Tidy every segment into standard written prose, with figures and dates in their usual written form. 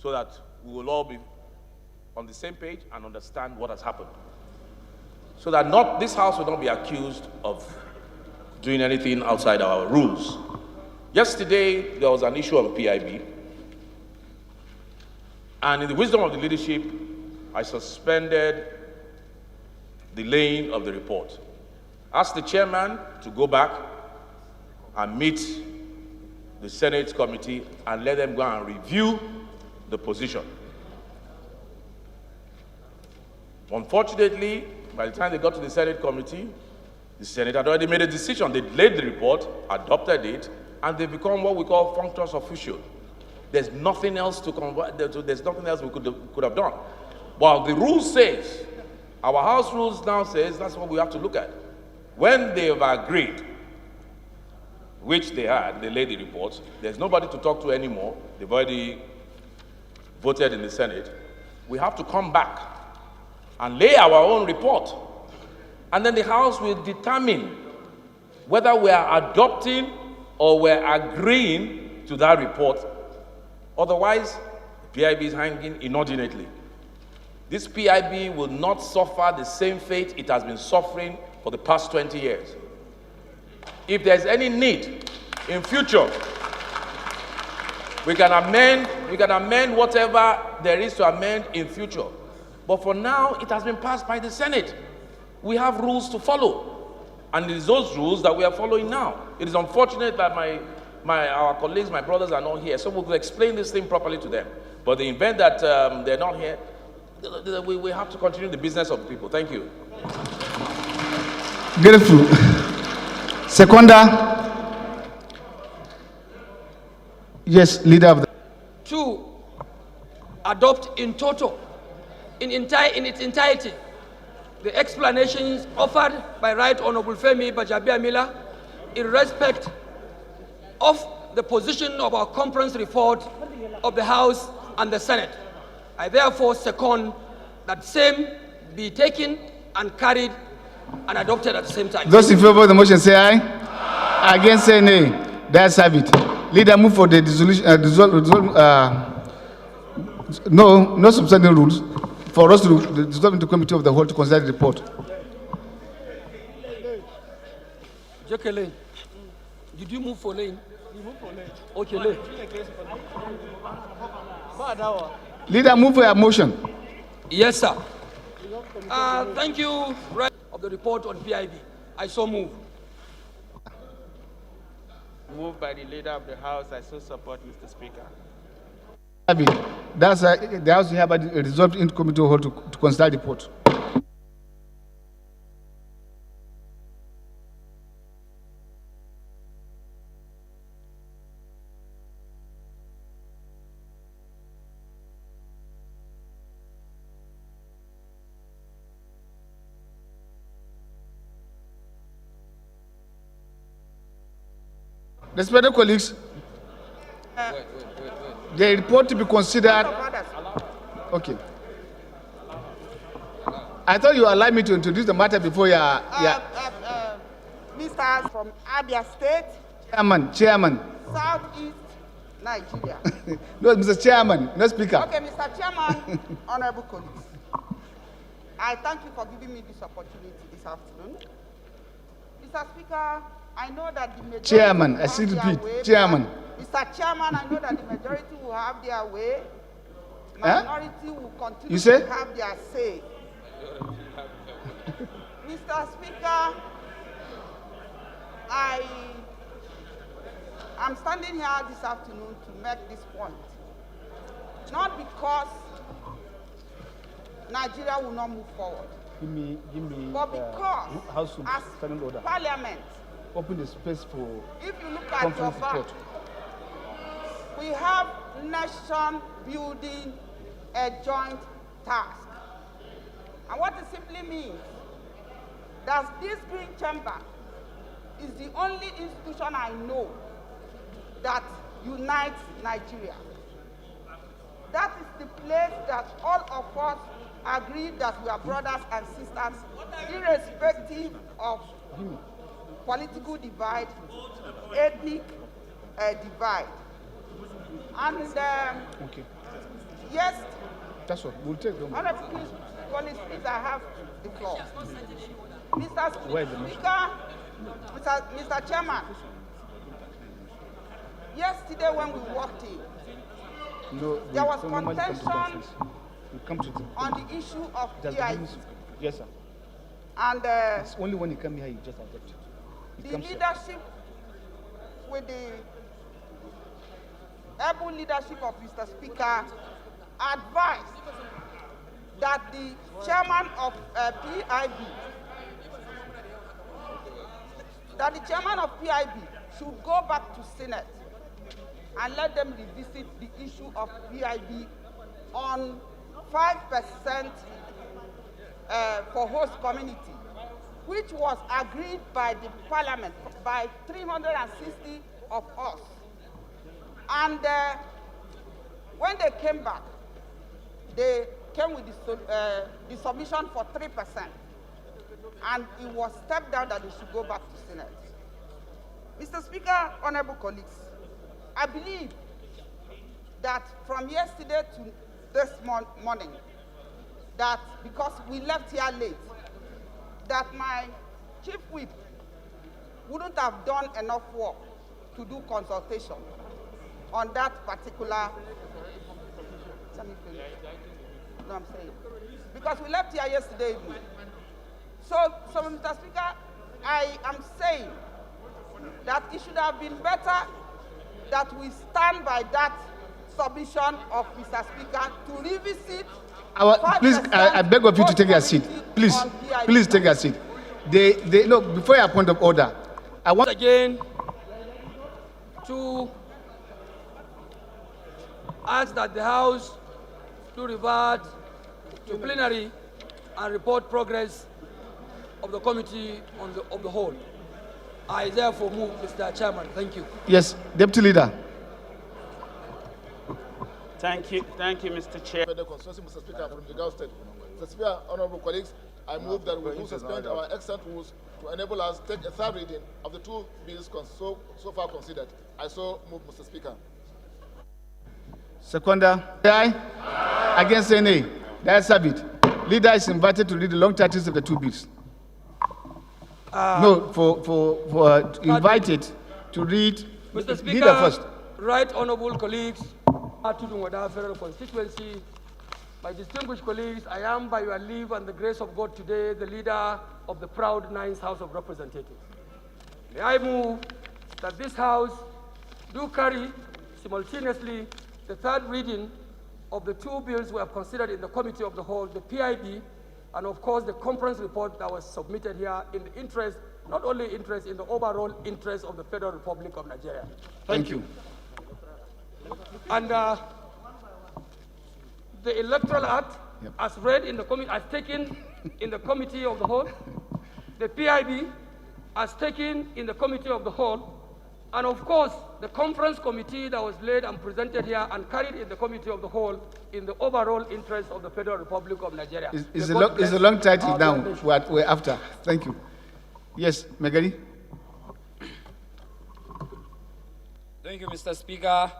so that we will all be on the same page and understand what has happened. So that this House will not be accused of doing anything outside our rules. Yesterday, there was an issue of PIB, and in the wisdom of the leadership, I suspended the laying of the report. Asked the chairman to go back and meet the Senate committee and let them go and review the position. Unfortunately, by the time they got to the Senate committee, the Senate had already made a decision. They laid the report, adopted it, and they become what we call functus official. There's nothing else to convert. There's nothing else we could have done. Well, the rule says, our House rules now says that's what we have to look at. When they have agreed, which they had, they laid the reports, there's nobody to talk to anymore. They've already voted in the Senate. We have to come back and lay our own report. And then the House will determine whether we are adopting or we're agreeing to that report. Otherwise, the PIB is hanging inordinately. This PIB will not suffer the same fate it has been suffering for the past 20 years. If there's any need in future, we can amend whatever there is to amend in future. But for now, it has been passed by the Senate. We have rules to follow, and it is those rules that we are following now. It is unfortunate that our colleagues, my brothers are not here, so we'll explain this thing properly to them. But the event that they're not here, we have to continue the business of the people. Thank you. Grateful. Seconder. Yes, leader of the... To adopt in total, in its entirety, the explanations offered by Right Honorable Femi Bajabiamila in respect of the position of our conference report of the House and the Senate. I therefore second that same be taken and carried and adopted at the same time. Those in favor of the motion say aye. Against say nay. That's have it. Leader, move for the dissolution. No substantive rules for us to dissolve into committee of the whole to consider the report. Jekele, did you move for lane? You move for lane. Okay, lane. Leader, move for your motion. Yes, sir. Thank you. Right of the report on PIB. I so move. Moved by the leader of the House, I so support, Mr. Speaker. That's the House hereby resolved in committee of whole to consider the report. Respected colleagues, the report to be considered. Okay. I thought you allowed me to introduce the matter before your. Mr. from Abia State. Chairman. Southeast Nigeria. No, Mr. Chairman, no speaker. Okay, Mr. Chairman, honorable colleagues. I thank you for giving me this opportunity this afternoon. Mr. Speaker, I know that the majority Chairman, I still repeat, Chairman. Mr. Chairman, I know that the majority will have their way. Minority will continue to have their say. Mr. Speaker, I am standing here this afternoon to make this point. Not because Nigeria will not move forward, but because as Parliament, open the space for. If you look at your back, we have nation building a joint task. And what it simply means that this Green Chamber is the only institution I know that unites Nigeria. That is the place that all of us agree that we are brothers and sisters, irrespective of political divide, ethnic divide. And Yes, That's what we'll take them. Honorable colleagues, please, I have the floor. Mr. Where is the motion? Speaker, Mr. Chairman, yesterday when we walked in, No, there was we normally come to contention consensus. We come to the, on the issue of just PIB. yes, sir. And It's only when you come here you just adopt it. It the comes here. leadership, with the able leadership of Mr. Speaker, advised that the chairman of PIB should go back to Senate and let them revisit the issue of PIB on 5% for host community, which was agreed by the parliament by 360 of us. And when they came back, they came with the submission for 3%. And it was stepped down that they should go back to Senate. Mr. Speaker, honorable colleagues, I believe that from yesterday to this morning, that because we left here late, that my chief whip wouldn't have done enough work to do consultation on that particular. Let me finish. No, I'm saying. Because we left here yesterday evening. So Mr. Speaker, I am saying that it should have been better that we stand by that submission of Mr. Speaker to revisit. Please, I beg of you to take your seat. Please, please take your seat. No, before your point of order, I want again to ask that the House to revert to plenary and report progress of the committee of the whole. I therefore move, Mr. Chairman. Thank you. Yes, Deputy Leader. Thank you, Mr. Chair. Federal Constituency, Mr. Speaker, from the Gulf State. Mr. Speaker, honorable colleagues, I move that we do suspend our excellent rules to enable us to take a third reading of the two bills so far considered. I so move, Mr. Speaker. Seconder. Aye. Against say nay. The ayes have it. Leader is invited to read the long titles of the two bills. No, invited to read. Mr. Speaker, Leader first. Right Honorable colleagues, Atudungwada Federal Constituency, my distinguished colleagues, I am by your leave and the grace of God today the leader of the proud 9th House of Representatives. May I move that this House do carry simultaneously the third reading of the two bills we have considered in the Committee of the Whole, the PIB, and of course the conference report that was submitted here in the interest, not only interest, in the overall interest of the Federal Republic of Nigeria. Thank you. And the Electoral Act, as read in the committee, as taken in the Committee of the Whole, the PIB, as taken in the Committee of the Whole, and of course, the conference committee that was laid and presented here and carried in the Committee of the Whole in the overall interest of the Federal Republic of Nigeria. Is a long title down what we're after. Thank you. Yes, Megari. Thank you, Mr. Speaker.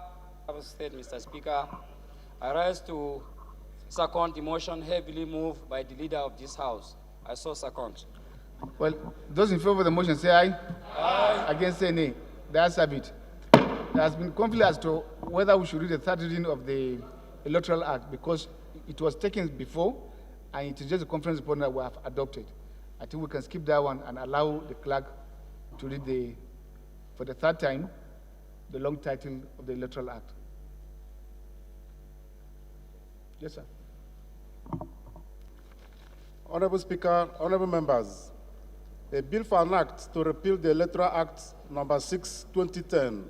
Mr. Speaker, I rise to second the motion heavily moved by the leader of this House. I so second. Well, those in favor of the motion say aye. Aye. Against say nay. The ayes have it. There has been conflict as to whether we should read the third reading of the Electoral Act because it was taken before and it is just a conference report that we have adopted. I think we can skip that one and allow the clerk to read for the third time, the long title of the Electoral Act. Yes, sir. Honorable Speaker, honorable members, a bill for an act to repeal the Electoral Act number 6, 2010,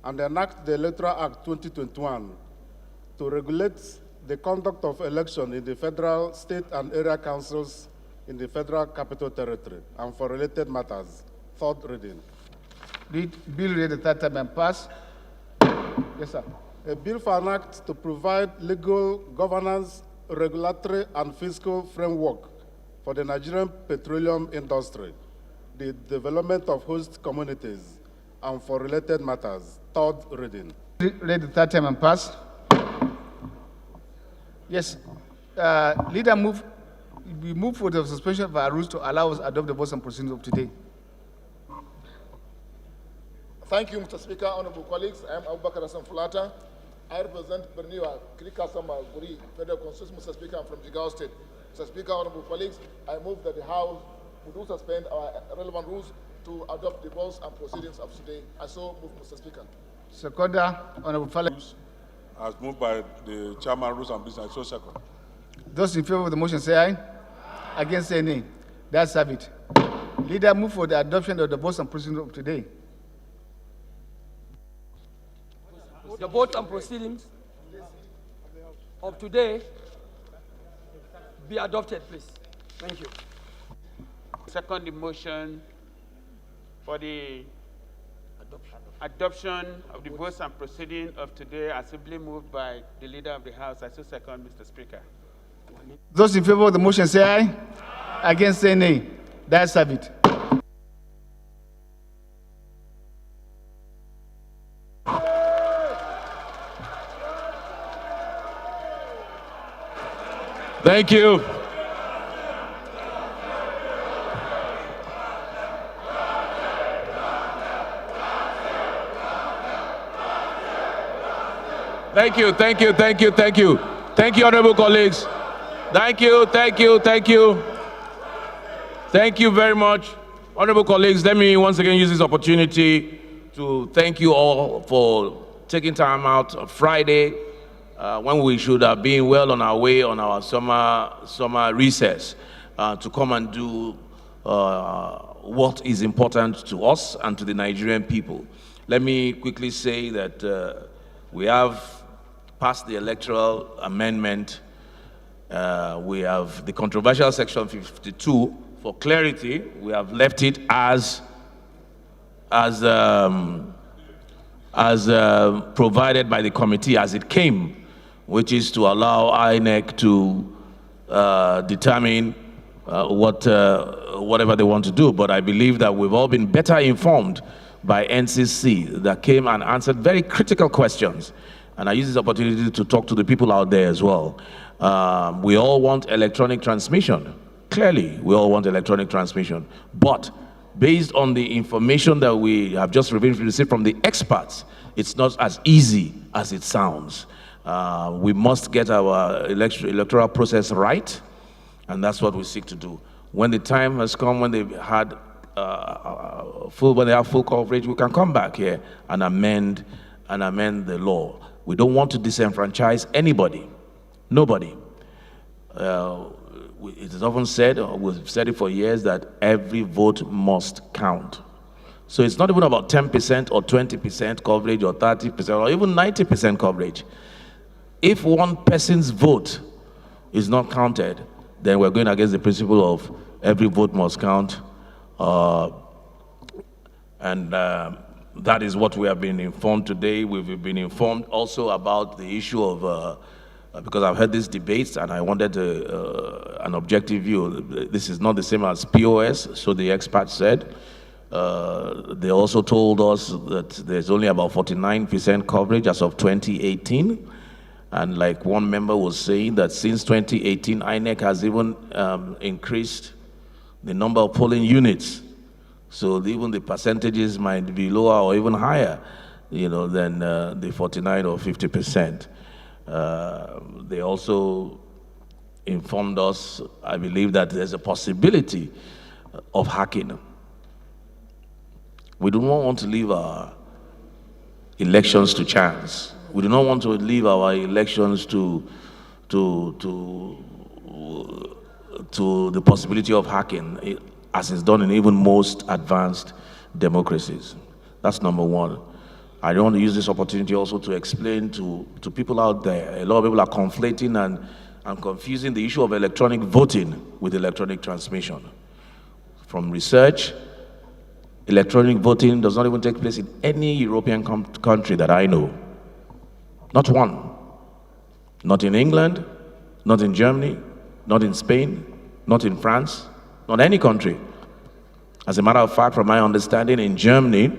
and enact the Electoral Act 2021 to regulate the conduct of election in the federal, state, and area councils in the Federal Capital Territory and for related matters. Third reading. Bill read the third time and pass. Yes, sir. A bill for an act to provide legal governance, regulatory, and fiscal framework for the Nigerian petroleum industry, the development of host communities, and for related matters. Third reading. Read the third time and pass. Yes. Leader, we move for the suspension of our rules to allow us to adopt the votes and proceedings of today. Thank you, Mr. Speaker, honorable colleagues. I am Abubakar Hassan Fulata. I represent Berniwa, Krikasama, Guri, Federal Constitution, Mr. Speaker, I'm from Jigawa State. Mr. Speaker, honorable colleagues, I move that the House would do suspend our relevant rules to adopt the votes and proceedings of today. I so move, Mr. Speaker. Seconder, honorable Fale. As moved by the chairman, rules and business, so second. Those in favor of the motion say aye. Against say nay. That's have it. Leader, move for the adoption of the votes and proceedings of today. The vote and proceedings of today be adopted, please. Thank you. Second the motion for the adoption of the votes and proceeding of today as simply moved by the leader of the House. I so second, Mr. Speaker. Those in favor of the motion say aye. Against say nay. That's have it. Thank you. Thank you, thank you, thank you, thank you. Thank you, honorable colleagues. Thank you, thank you, thank you. Thank you very much. Honorable colleagues, let me once again use this opportunity to thank you all for taking time out on Friday when we should have been well on our way on our summer recess to come and do what is important to us and to the Nigerian people. Let me quickly say that we have passed the electoral amendment. We have the controversial section 52. For clarity, we have left it as provided by the committee as it came, which is to allow INEC to determine whatever they want to do. But I believe that we've all been better informed by NCC that came and answered very critical questions. And I use this opportunity to talk to the people out there as well. We all want electronic transmission. Clearly, we all want electronic transmission. But based on the information that we have just received from the experts, it's not as easy as it sounds. We must get our electoral process right, and that's what we seek to do. When the time has come, when they've had when they have full coverage, we can come back here and amend the law. We don't want to disenfranchise anybody, nobody. It is often said, we've said it for years, that every vote must count. So it's not even about 10% or 20% coverage or 30% or even 90% coverage. If one person's vote is not counted, then we're going against the principle of every vote must count. That is what we have been informed today. We've been informed also about the issue of, because I've heard these debates and I wanted an objective view. This is not the same as POS, so the experts said. They also told us that there's only about 49% coverage as of 2018. And like one member was saying, that since 2018, INEC has even increased the number of polling units. So even the percentages might be lower or even higher, than the 49 or 50%. They also informed us, I believe, that there's a possibility of hacking. We do not want to leave our elections to chance. We do not want to leave our elections to the possibility of hacking, as is done in even most advanced democracies. That's number one. I want to use this opportunity also to explain to people out there. A lot of people are conflating and confusing the issue of electronic voting with electronic transmission. From research, electronic voting does not even take place in any European country that I know. Not one. Not in England, not in Germany, not in Spain, not in France, not any country. As a matter of fact, from my understanding, in Germany,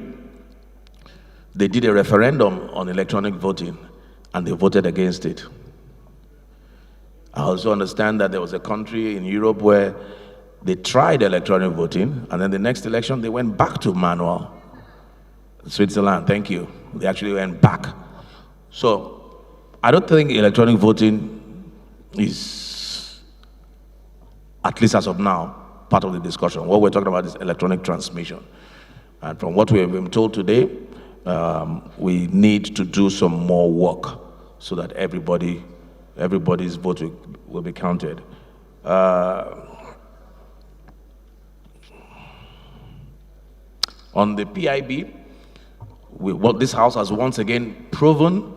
they did a referendum on electronic voting and they voted against it. I also understand that there was a country in Europe where they tried electronic voting, and then the next election they went back to manual. Switzerland, thank you. They actually went back. So I don't think electronic voting is, at least as of now, part of the discussion. What we're talking about is electronic transmission. And from what we have been told today, we need to do some more work so that everybody's vote will be counted. On the PIB, what this House has once again proven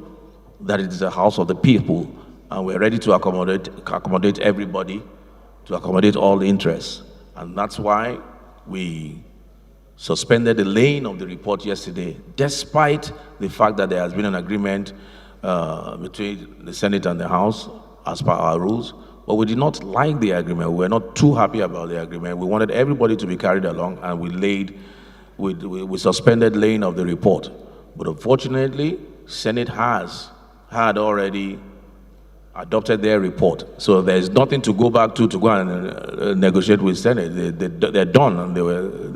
that it is a house of the people, and we're ready to accommodate everybody, to accommodate all the interests. And that's why we suspended the laying of the report yesterday, despite the fact that there has been an agreement between the Senate and the House as per our rules. But we did not like the agreement. We were not too happy about the agreement. We wanted everybody to be carried along, and we suspended laying of the report. But unfortunately, Senate had already adopted their report. So there's nothing to go back to go and negotiate with Senate. They're done, and they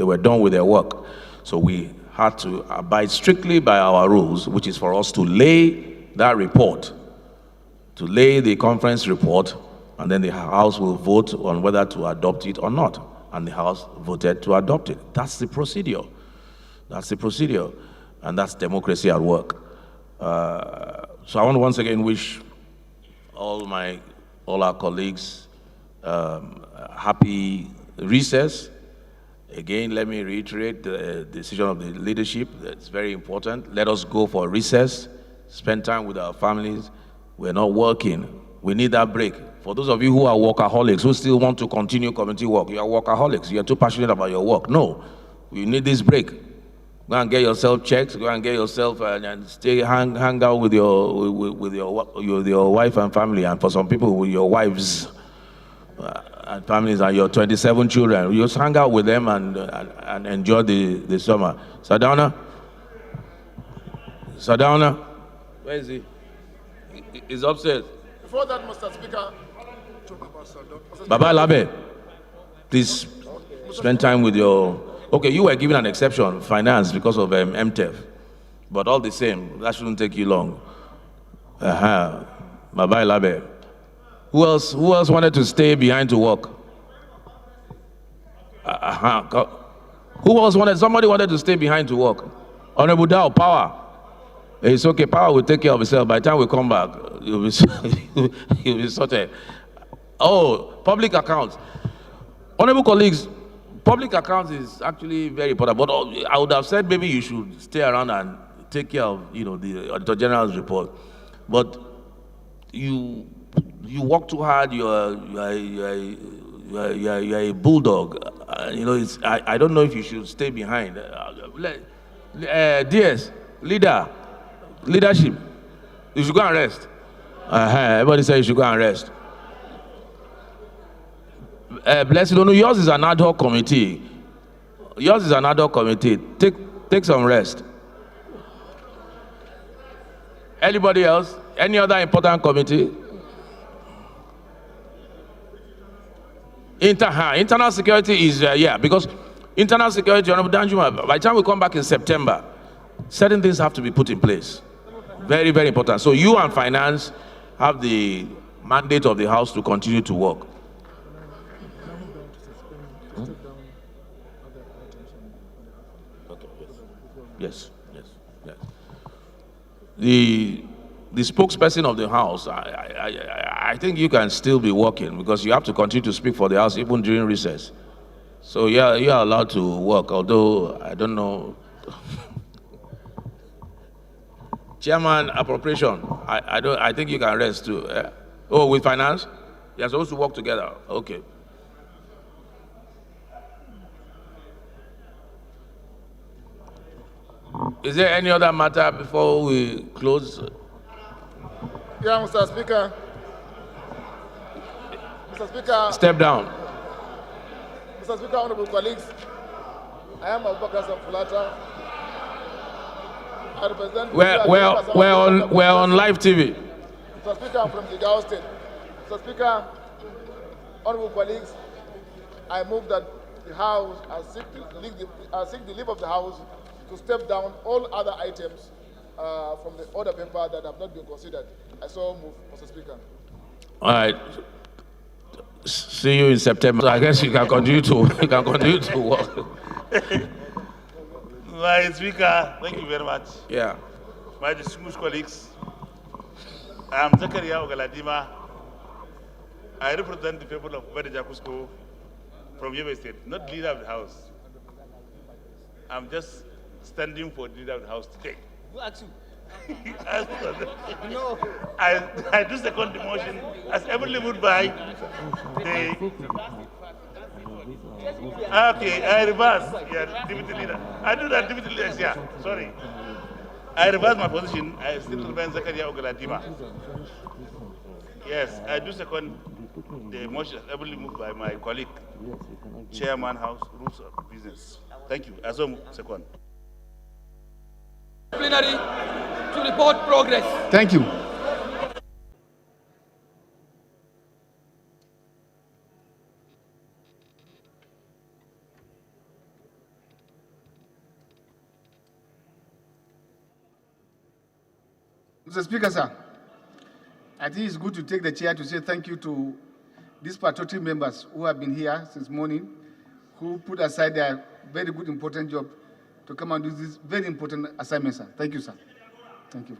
were done with their work. So we had to abide strictly by our rules, which is for us to lay that report, to lay the conference report, and then the House will vote on whether to adopt it or not. And the House voted to adopt it. That's the procedure. That's the procedure. And that's democracy at work. So I want to once again wish all our colleagues happy recess. Again, let me reiterate the decision of the leadership. It's very important. Let us go for recess, spend time with our families. We're not working. We need that break. For those of you who are workaholics, who still want to continue community work, you are workaholics. You are too passionate about your work. No, you need this break. Go and get yourself checked. Go and get yourself and stay hang out with your wife and family, and for some people with your wives and families and your 27 children. You just hang out with them and enjoy the summer. Sadana, where is he? He's upstairs. Before that, Mr. Speaker. Baba Labe, please spend time with your. Okay, you were given an exception, finance, because of MTEF, but all the same, that shouldn't take you long. Baba Labe. Who else wanted to stay behind to work? Who else wanted? Somebody wanted to stay behind to work. Honorable Dow, power. It's okay, power will take care of itself. By the time we come back, you'll be sorted. Oh, public accounts. Honorable colleagues, public accounts is actually very important, but I would have said maybe you should stay around and take care of, the Auditor General's report. But you work too hard. You're a bulldog. I don't know if you should stay behind. DS, leadership. You should go and rest. Everybody says you should go and rest. Blessed, yours is an ad hoc committee. Yours is an ad hoc committee. Take some rest. Anybody else? Any other important committee? Internal security is, because internal security, Honorable Danjuma, by the time we come back in September, certain things have to be put in place. Very, very important. So you and finance have the mandate of the House to continue to work. Yes. The spokesperson of the House, I think you can still be working because you have to continue to speak for the House even during recess. So you are allowed to work, although I don't know. Chairman, appropriation. I think you can rest too. Oh, with finance? You're supposed to work together. Okay. Is there any other matter before we close? Yeah, Mr. Speaker. Mr. Speaker. Step down. Mr. Speaker, honorable colleagues, I am Abubakar Samfulata. I represent. We're on live TV. Mr. Speaker, I'm from Jigawa State. Mr. Speaker, honorable colleagues, I move that the House, I seek the leave of the House to step down all other items from the order paper that have not been considered. I so move, Mr. Speaker. All right. See you in September. So I guess you can continue to work. My Speaker, thank you very much. Yeah. My distinguished colleagues, I am Zakaria Ogaladima. I represent the people of Badajakusko from Yobe State, not leader of the House. I'm just standing for the leader of the House today. Who asked you? No. I do second the motion as heavily moved by the... Okay, I reverse. Yeah, deputy leader. I do that, deputy leader. Yeah, sorry. I reverse my position. I still remain Zakaria Ogaladima. Yes, I do second the motion heavily moved by my colleague, Chairman House Rules of Business. Thank you. As well, second. Plenary to report progress. Thank you. Mr. Speaker, sir, I think it's good to take the chair to say thank you to these patriotic members who have been here since morning, who put aside their very good, important job to come and do this very important assignment, sir. Thank you, sir. Thank you.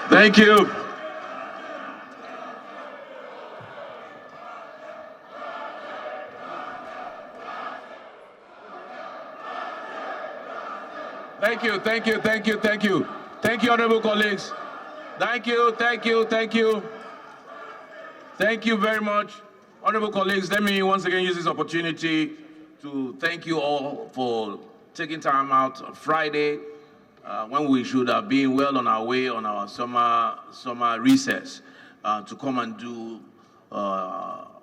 Thank you. Thank you, thank you, thank you, thank you. Thank you, honorable colleagues. Thank you, thank you, thank you. Thank you very much. Honorable colleagues, let me once again use this opportunity to thank you all for taking time out on Friday when we should have been well on our way on our summer recess to come and do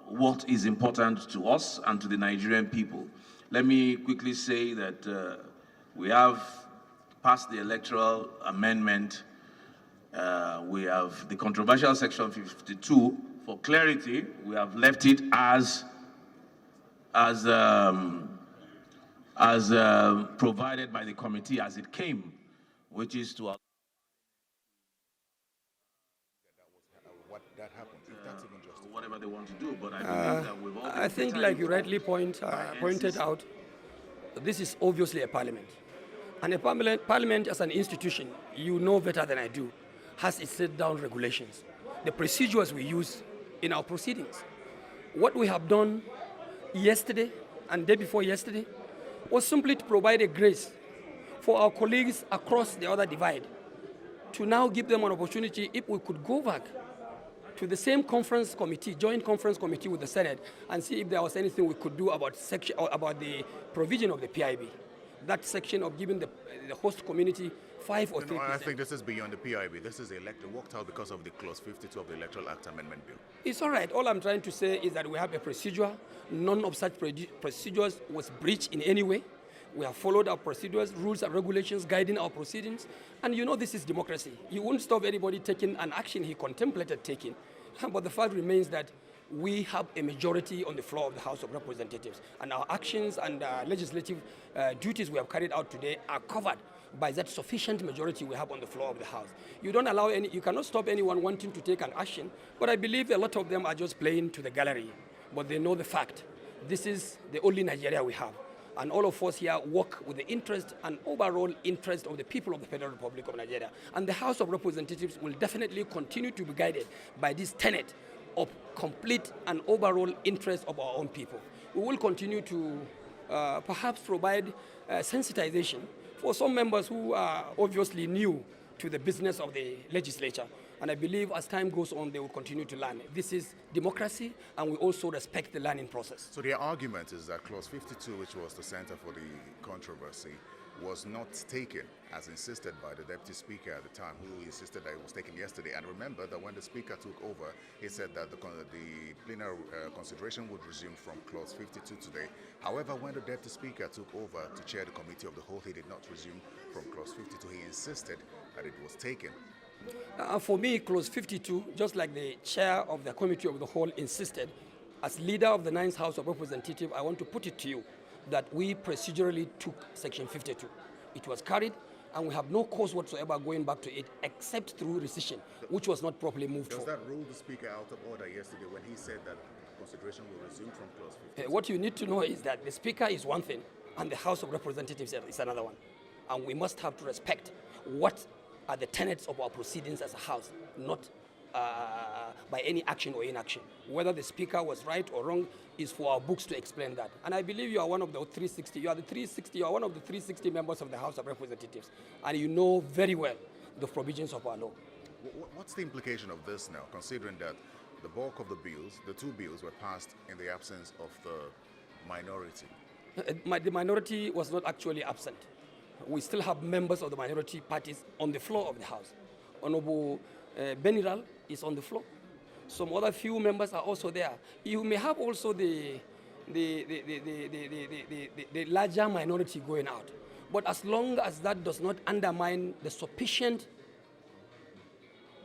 what is important to us and to the Nigerian people. Let me quickly say that we have passed the electoral amendment. We have the controversial section 52. For clarity, we have left it as provided by the committee as it came, which is to what that happened, if that's even justified. Whatever they want to do, but I believe that we've all I think, like you rightly pointed out, this is obviously a parliament. And a parliament as an institution, you know better than I do, has its set down regulations, the procedures we use in our proceedings. What we have done yesterday and day before yesterday was simply to provide a grace for our colleagues across the other divide to now give them an opportunity if we could go back to the same conference committee, joint conference committee with the Senate, and see if there was anything we could do about the provision of the PIB. That section of giving the host community 5 or 3%. I think this is beyond the PIB. This is worked out because of the clause 52 of the Electoral Act Amendment Bill. It's all right. All I'm trying to say is that we have a procedure. None of such procedures was breached in any way. We have followed our procedures, rules and regulations guiding our proceedings. And you know this is democracy. You won't stop anybody taking an action he contemplated taking. But the fact remains that we have a majority on the floor of the House of Representatives. And our actions and legislative duties we have carried out today are covered by that sufficient majority we have on the floor of the House. You cannot stop anyone wanting to take an action, but I believe a lot of them are just playing to the gallery. But they know the fact. This is the only Nigeria we have. And all of us here work with the interest and overall interest of the people of the Federal Republic of Nigeria. And the House of Representatives will definitely continue to be guided by this tenet of complete and overall interest of our own people. We will continue to perhaps provide sensitization for some members who are obviously new to the business of the legislature. And I believe as time goes on, they will continue to learn. This is democracy, and we also respect the learning process. So their argument is that Clause 52, which was the center for the controversy, was not taken as insisted by the Deputy Speaker at the time, who insisted that it was taken yesterday. And remember that when the Speaker took over, he said that the plenary consideration would resume from Clause 52 today. However, when the Deputy Speaker took over to chair the Committee of the Whole, he did not resume from Clause 52. He insisted that it was taken. For me, Clause 52, just like the chair of the Committee of the Whole insisted, as leader of the 9th House of Representatives, I want to put it to you that we procedurally took Section 52. It was carried, and we have no cause whatsoever going back to it except through rescission, which was not properly moved for. Does that rule the Speaker out of order yesterday when he said that consideration will resume from Clause 52? What you need to know is that the Speaker is one thing, and the House of Representatives is another one. And we must have to respect what are the tenets of our proceedings as a House, not by any action or inaction. Whether the Speaker was right or wrong is for our books to explain that. And I believe you are one of the 360. You are one of the 360 members of the House of Representatives, and you know very well the provisions of our law. What's the implication of this now, considering that the bulk of the bills, the two bills, were passed in the absence of the minority? The minority was not actually absent. We still have members of the minority parties on the floor of the House. Honorable Beniral is on the floor. Some other few members are also there. You may have also the larger minority going out. But as long as that does not undermine the sufficient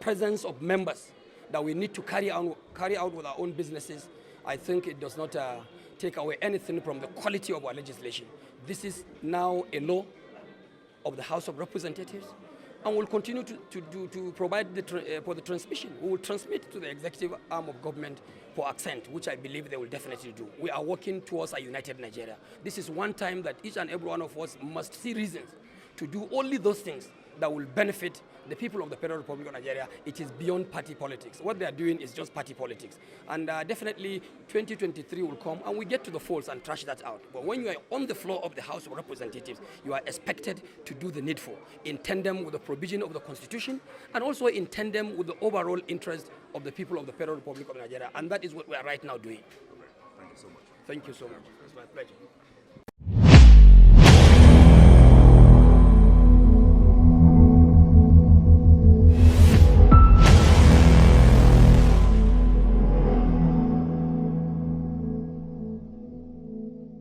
presence of members that we need to carry out with our own businesses, I think it does not take away anything from the quality of our legislation. This is now a law of the House of Representatives, and we'll continue to provide for the transmission. We will transmit to the executive arm of government for assent, which I believe they will definitely do. We are working towards a united Nigeria. This is one time that each and every one of us must see reasons to do only those things that will benefit the people of the Federal Republic of Nigeria. It is beyond party politics. What they are doing is just party politics. And definitely 2023 will come and we get to the polls and trash that out. But when you are on the floor of the House of Representatives, you are expected to do the needful in tandem with the provision of the Constitution and also in tandem with the overall interest of the people of the Federal Republic of Nigeria. And that is what we are right now doing. Okay. Thank you so much. Thank you so much. It's my pleasure.